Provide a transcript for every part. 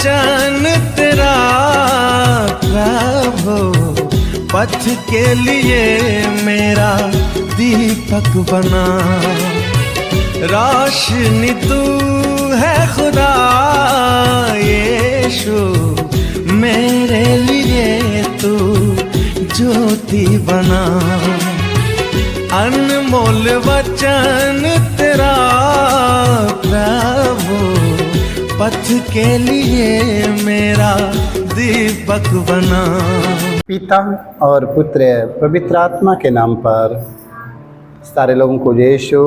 वचन तेरा प्रभु, पथ के लिए मेरा दीपक बना। रोशनी तू है खुदा यीशु, मेरे लिए तू ज्योति बना। अनमोल वचन तेरा प्रभु, पथ के लिए मेरा दीपक बना। पिता और पुत्र पवित्र आत्मा के नाम पर सारे लोगों को जय यीशु।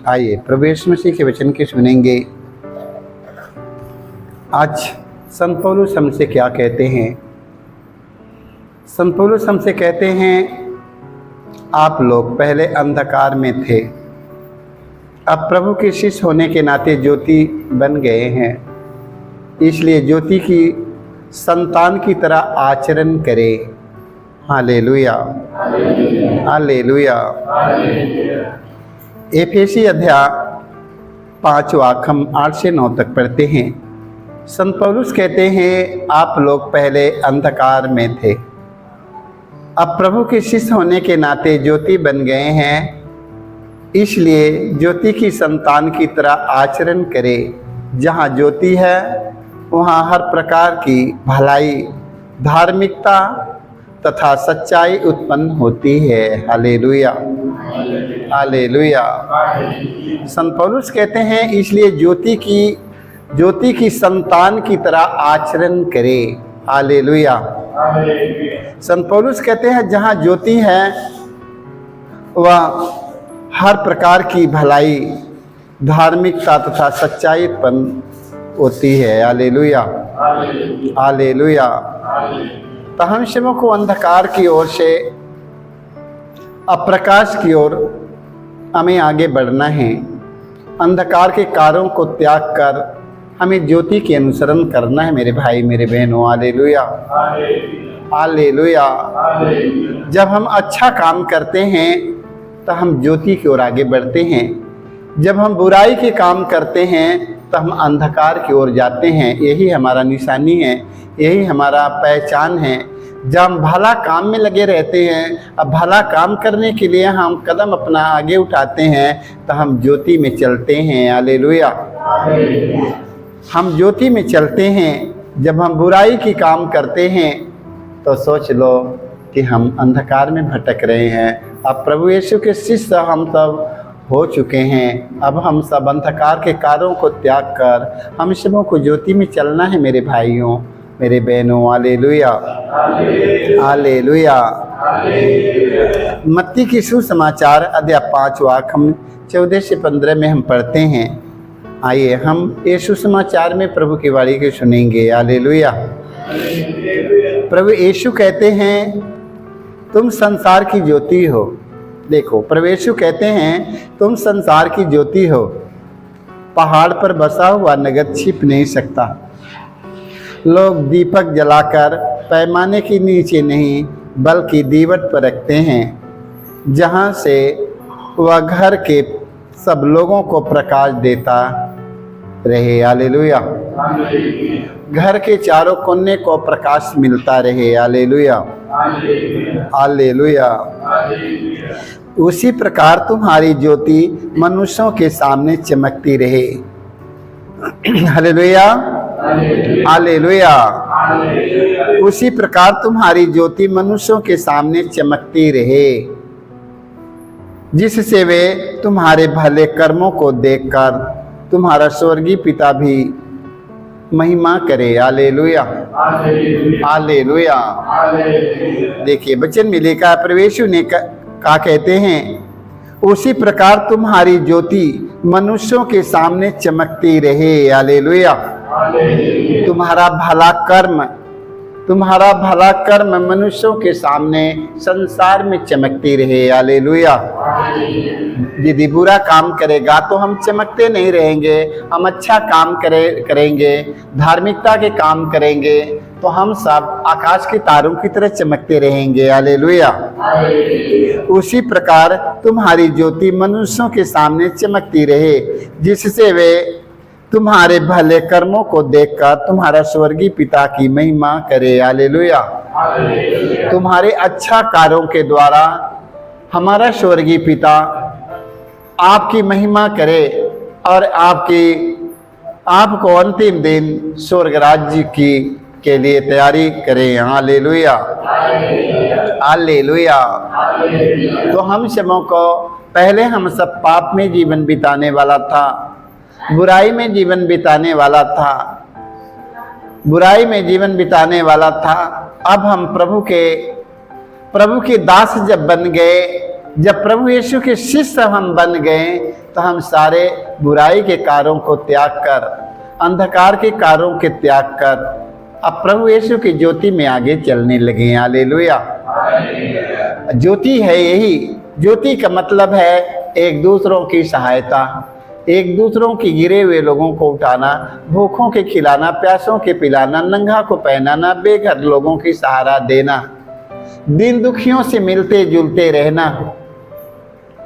आइए प्रभु यीशु मसीह के वचन के सुनेंगे। आज संत पौलुस हमसे क्या कहते हैं? संत पौलुस हमसे कहते हैं, आप लोग पहले अंधकार में थे, अब प्रभु के शिष्य होने के नाते ज्योति बन गए हैं, इसलिए ज्योति की संतान की तरह आचरण करें। Hallelujah, hallelujah. एफेसी अध्याय 5 हम 8 से 9 तक पढ़ते हैं। संत पौलुस कहते हैं, आप लोग पहले अंधकार में थे, अब प्रभु के शिष्य होने के नाते ज्योति बन गए हैं, इसलिए ज्योति की संतान की तरह आचरण करें। जहाँ ज्योति है वहाँ हर प्रकार की भलाई, धार्मिकता तथा सच्चाई उत्पन्न होती है। Hallelujah, hallelujah. संत पौलुस कहते हैं, इसलिए ज्योति की संतान की तरह आचरण करें। हालेलुया। संत पौलुस कहते हैं, जहाँ ज्योति है वह हर प्रकार की भलाई, धार्मिकता तथा सच्चाई उत्पन्न होती है। Hallelujah, hallelujah. तो हम सबों को अंधकार की ओर से अप्रकाश की ओर हमें आगे बढ़ना है। अंधकार के कार्यों को त्याग कर हमें ज्योति के अनुसरण करना है मेरे भाई मेरे बहनों। Hallelujah, hallelujah. जब हम अच्छा काम करते हैं तो हम ज्योति की ओर आगे बढ़ते हैं। जब हम बुराई के काम करते हैं तो हम अंधकार की ओर जाते हैं। यही हमारा निशानी है, यही हमारा पहचान है। जब हम भला काम में लगे रहते हैं, अब भला काम करने के लिए हम कदम अपना आगे उठाते हैं तो हम ज्योति में चलते हैं। हालेलुया, हम ज्योति में चलते हैं। जब हम बुराई की काम करते हैं तो सोच लो कि हम अंधकार में भटक रहे हैं। अब प्रभु यीशु के शिष्य हम सब हो चुके हैं। अब हम सब अंधकार के कार्यों को त्याग कर हम सबों को ज्योति में चलना है मेरे भाइयों मेरे बहनों। Hallelujah, hallelujah. मत्ती की सुसमाचार अध्याय 5 हम 14 से 15 में हम पढ़ते हैं। आइए हम ये सुसमाचार में प्रभु की वाणी को सुनेंगे। हालेलुया। प्रभु यीशु कहते हैं, तुम संसार की ज्योति हो। देखो, प्रभु यीशु कहते हैं, तुम संसार की ज्योति हो। पहाड़ पर बसा हुआ नगर छिप नहीं सकता। लोग दीपक जलाकर पैमाने के नीचे नहीं बल्कि दीवट पर रखते हैं, जहाँ से वह घर के सब लोगों को प्रकाश देता रहे। हालेलुया। घर के चारों कोने को प्रकाश मिलता रहे। Hallelujah, hallelujah. उसी प्रकार तुम्हारी ज्योति मनुष्यों के सामने चमकती रहे। Hallelujah, hallelujah. उसी प्रकार तुम्हारी ज्योति मनुष्यों के सामने चमकती रहे, जिससे वे तुम्हारे भले कर्मों को देखकर तुम्हारा स्वर्गीय पिता भी महिमा करे। Hallelujah, hallelujah. देखिए वचन में लिखा है, प्रभु यीशु ने कहा कहते हैं, उसी प्रकार तुम्हारी ज्योति मनुष्यों के सामने चमकती रहे। हालेलुया। तुम्हारा भला कर्म मनुष्यों के सामने संसार में चमकती रहे। हालेलुया। यदि बुरा काम करेगा तो हम चमकते नहीं रहेंगे, हम अच्छा काम करेंगे, धार्मिकता के काम करेंगे तो हम सब आकाश के तारों की तरह चमकते रहेंगे। हालेलुया। उसी प्रकार तुम्हारी ज्योति मनुष्यों के सामने चमकती रहे, जिससे वे तुम्हारे भले कर्मों को देखकर तुम्हारा स्वर्गीय पिता की महिमा करे। हालेलुया। तुम्हारे अच्छा कार्यों के द्वारा हमारा स्वर्गीय पिता आपकी महिमा करे और आपको अंतिम दिन स्वर्ग राज्य की के लिए तैयारी करें। Hallelujah, hallelujah. तो हम सबों को पहले हम सब पाप में जीवन बिताने वाला था, बुराई में जीवन बिताने वाला था, बुराई में जीवन बिताने वाला था। अब हम प्रभु के दास जब बन गए, जब प्रभु यीशु के शिष्य हम बन गए, तो हम सारे बुराई के कार्यों को त्याग कर, अंधकार के कार्यों के त्याग कर अब प्रभु यीशु की ज्योति में आगे चलने लगे। हालेलुया। ज्योति है यही, ज्योति का मतलब है एक दूसरों की सहायता, एक दूसरों की गिरे हुए लोगों को उठाना, भूखों के खिलाना, प्यासों के पिलाना, नंगा को पहनाना, बेघर लोगों की सहारा देना, दीन दुखियों से मिलते जुलते रहना।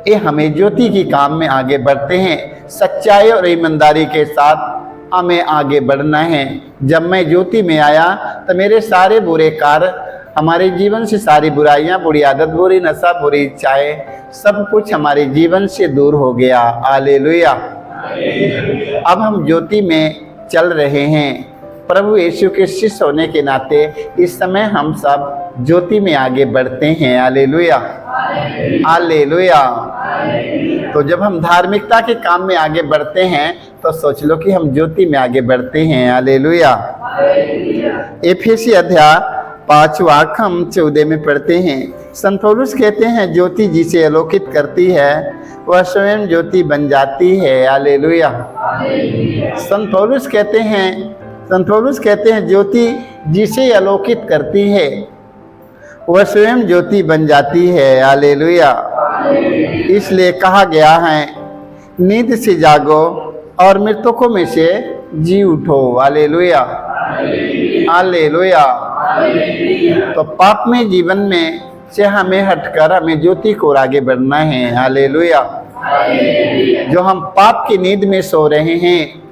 ये हमें ज्योति की काम में आगे बढ़ते हैं। सच्चाई और ईमानदारी के साथ हमें आगे बढ़ना है। जब मैं ज्योति में आया तो मेरे सारे बुरे कार्य, हमारे जीवन से सारी बुराइयां, बुरी आदत, बुरी नशा, बुरी इच्छाएं, सब कुछ हमारे जीवन से दूर हो गया। हालेलुया। अब हम ज्योति में चल रहे हैं। प्रभु यीशु के शिष्य होने के नाते इस समय हम सब ज्योति में आगे बढ़ते हैं। Hallelujah, hallelujah. तो जब हम धार्मिकता के काम में आगे बढ़ते हैं तो सोच लो कि हम ज्योति में आगे बढ़ते हैं। हालेलुया। एफेसी अध्याय 5 वाक्य हम 14 में पढ़ते हैं। संत पौलुस कहते हैं, ज्योति जिसे आलोकित करती है वह स्वयं ज्योति बन जाती है। हालेलुया। संत पौलुस कहते हैं ज्योति जिसे आलोकित करती है वह स्वयं ज्योति बन जाती है। हालेलुया। इसलिए कहा गया है, नींद से जागो और मृतकों में से जी उठो। Hallelujah, hallelujah. तो पाप में जीवन में से हमें हटकर हमें ज्योति को आगे बढ़ना है। हालेलुया। जो हम पाप की नींद में सो रहे हैं,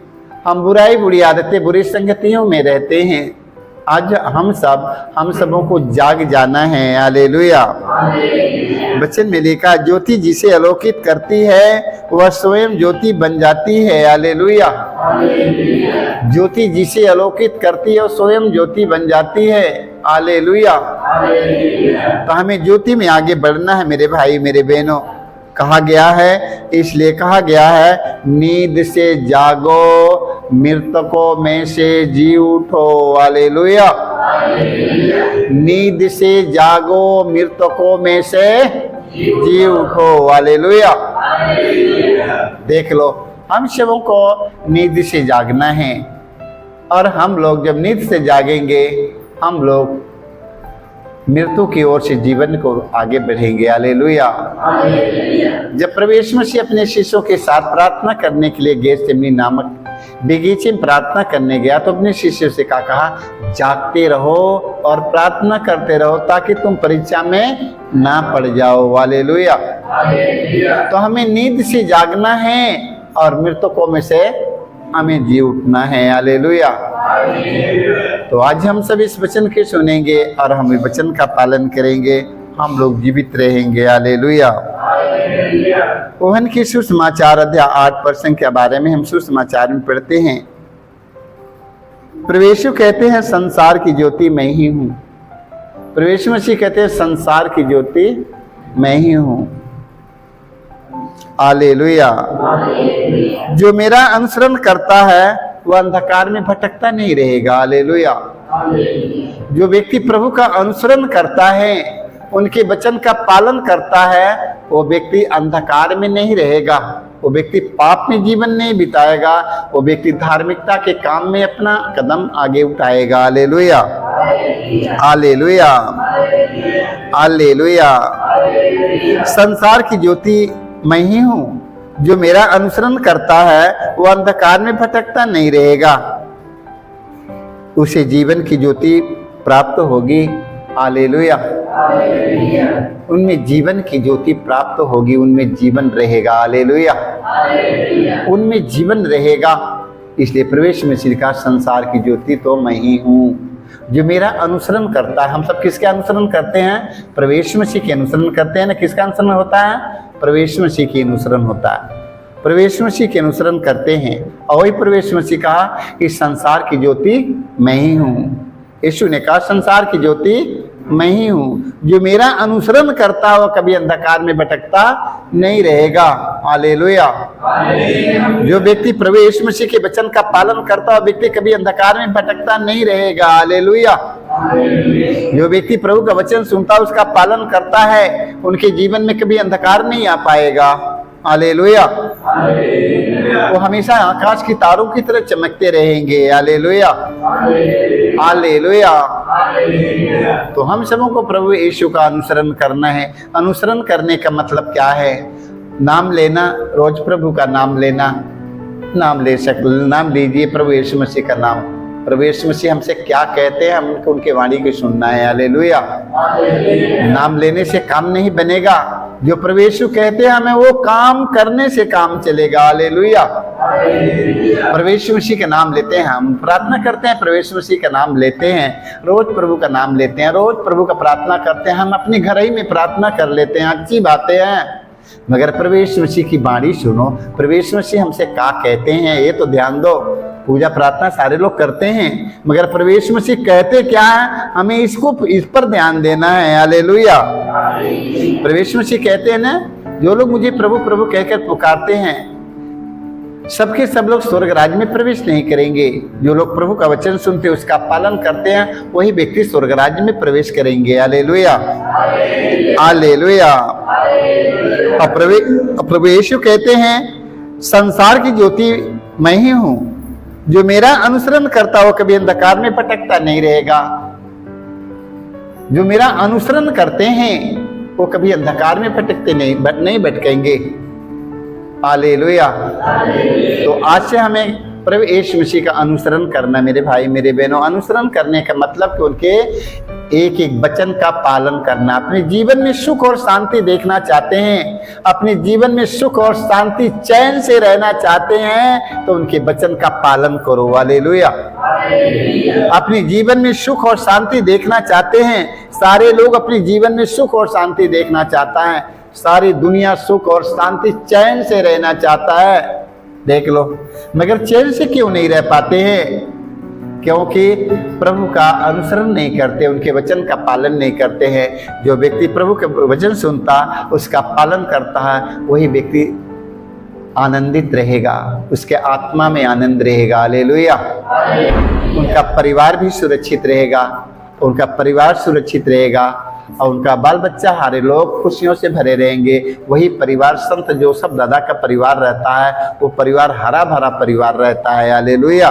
हम बुराई, बुरी आदतें, बुरी संगतियों में रहते हैं, आज हम सबों को जाग जाना है। हालेलुया। वचन में लिखा, ज्योति जिसे आलोकित करती है वह स्वयं ज्योति बन जाती है। हालेलुया। ज्योति जिसे आलोकित करती है वह स्वयं ज्योति बन जाती है। हालेलुया। तो हमें ज्योति में आगे बढ़ना है मेरे भाई, मेरे बहनों। कहा गया है, इसलिए कहा गया है, नींद से जागो, मृतकों में से जी उठो। हालेलुया। नींद से जागो, मृतकों में से जी उठो। हालेलुया। देख लो, हम सबों को नींद से जागना है, और हम लोग जब नींद से जागेंगे, हम लोग मृत्यु की ओर से जीवन को आगे बढ़ेंगे। हालेलुया। जब प्रभु यीशु मसीह अपने शिष्यों के साथ प्रार्थना करने के लिए गेतसेमनी नामक बगीचे में प्रार्थना करने गया, तो अपने शिष्यों से कहा, जागते रहो और प्रार्थना करते रहो ताकि तुम परीक्षा में ना पड़ जाओ। हालेलुया। तो हमें नींद से जागना है और मृतकों में से हमें जी उठना है। हालेलुया। तो आज हम सब इस वचन के सुनेंगे और हम इस वचन का पालन करेंगे, हम लोग जीवित रहेंगे। हालेलुया। ओहन की सुसमाचार अध्याय 8 पर्सन के बारे में हम सुसमाचार में पढ़ते हैं। प्रभु यीशु कहते हैं, संसार की ज्योति मैं ही हूँ। प्रभु यीशु मसीह कहते हैं, संसार की ज्योति मैं ही हूँ। हालेलुया। जो मेरा अनुसरण करता है वह अंधकार में भटकता नहीं रहेगा। हालेलुया। जो व्यक्ति प्रभु का अनुसरण करता है, उनके वचन का पालन करता है, वो व्यक्ति अंधकार में नहीं रहेगा, वो व्यक्ति पाप में जीवन नहीं बिताएगा, वो व्यक्ति धार्मिकता के काम में अपना कदम आगे उठाएगा। Hallelujah, hallelujah, hallelujah. संसार की ज्योति मैं ही हूँ। जो मेरा अनुसरण करता है वो अंधकार में भटकता नहीं रहेगा, उसे जीवन की ज्योति प्राप्त होगी। हालेलुया। उनमें जीवन की ज्योति प्राप्त होगी, उनमें जीवन रहेगा। हालेलुया। उनमें जीवन रहेगा। इसलिए प्रवेश में श्री का संसार की ज्योति तो मैं ही हूँ। जो मेरा अनुसरण करता है, हम सब किसके अनुसरण करते हैं? प्रवेश मसीह के अनुसरण करते हैं ना। किसका अनुसरण होता है? प्रवेश मसीह के अनुसरण होता है। प्रवेश मसीह के अनुसरण करते हैं और वही प्रवेश मसीह कहा इस संसार की ज्योति मैं ही हूँ। यीशु ने कहा संसार की ज्योति मैं ही हूँ। जो मेरा अनुसरण करता वो कभी अंधकार में भटकता नहीं रहेगा। हालेलुया। जो व्यक्ति प्रवेश मसीह के वचन का पालन करता वो व्यक्ति कभी अंधकार में भटकता नहीं रहेगा। हालेलुया। जो व्यक्ति प्रभु का वचन सुनता उसका पालन करता है उनके जीवन में कभी अंधकार नहीं आ पाएगा। हालेलुया। वो हमेशा आकाश की तारों की तरह चमकते रहेंगे। हालेलुया। हालेलुया। तो हम सबों को प्रभु यीशु का अनुसरण करना है। अनुसरण करने का मतलब क्या है? नाम लेना, रोज प्रभु का नाम लेना। नाम लीजिए प्रभु यीशु मसीह का नाम। प्रभु यीशु मसीह हमसे क्या कहते हैं हमको उनके वाणी को सुनना है। हालेलुया। नाम लेने से काम नहीं बनेगा। जो प्रभु यीशु कहते हैं हमें वो काम करने से काम चलेगा। हालेलुया। प्रभु यीशु मसीह का नाम लेते हैं, हम प्रार्थना करते हैं, प्रभु यीशु मसीह का नाम लेते हैं, रोज प्रभु का नाम लेते हैं, रोज प्रभु का प्रार्थना करते हैं, हम अपने घर ही में प्रार्थना कर लेते हैं। अच्छी बातें हैं, मगर प्रभु यीशु मसीह की वाणी सुनो। प्रभु यीशु मसीह हमसे क्या कहते हैं ये तो ध्यान दो। पूजा प्रार्थना सारे लोग करते हैं मगर प्रभु यीशु मसीह कहते क्या है हमें इस पर ध्यान देना है। हालेलुया। प्रभु यीशु मसीह कहते हैं ना, जो लोग मुझे प्रभु प्रभु कहकर पुकारते हैं सबके सब लोग स्वर्ग राज्य में प्रवेश नहीं करेंगे। जो लोग प्रभु का वचन सुनते उसका पालन करते हैं वही व्यक्ति स्वर्ग राज्य में प्रवेश करेंगे। हालेलुया। हालेलुया। प्रभु यीशु कहते हैं संसार की ज्योति मैं ही हूँ। जो मेरा अनुसरण करता वो कभी अंधकार में भटकता नहीं रहेगा। जो मेरा अनुसरण करते हैं वो कभी अंधकार में भटकते नहीं भटकेंगे। हालेलुया। तो आज से हमें प्रभु यीशु मसीह का अनुसरण करना। मेरे भाई मेरे बहनों, अनुसरण करने का मतलब कि उनके एक एक वचन का पालन करना। अपने जीवन में सुख और शांति देखना चाहते हैं, अपने जीवन में सुख और शांति चैन से रहना चाहते हैं तो उनके वचन का पालन करो। हालेलुया। अपने जीवन में सुख और शांति देखना चाहते हैं, सारे लोग अपने जीवन में सुख और शांति देखना चाहता है, सारी दुनिया सुख और शांति चैन से रहना चाहता है। देख लो, मगर चैन से क्यों नहीं रह पाते हैं? क्योंकि प्रभु का अनुसरण नहीं करते, उनके वचन का पालन नहीं करते हैं। जो व्यक्ति प्रभु के वचन सुनता उसका पालन करता है वही व्यक्ति आनंदित रहेगा, उसके आत्मा में आनंद रहेगा। हालेलुया। उनका परिवार भी सुरक्षित रहेगा, उनका परिवार सुरक्षित रहेगा और उनका बाल बच्चा हारे लोग खुशियों से भरे रहेंगे। वही परिवार संत जोसेफ दादा का परिवार रहता है, वो परिवार हरा भरा परिवार रहता है। हालेलुया।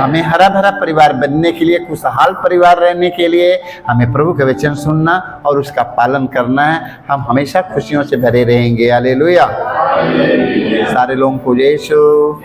हमें हरा भरा परिवार बनने के लिए, खुशहाल परिवार रहने के लिए हमें प्रभु के वचन सुनना और उसका पालन करना है। हम हमेशा खुशियों से भरे रहेंगे। हालेलुया। सारे लोगों को जय यीशु।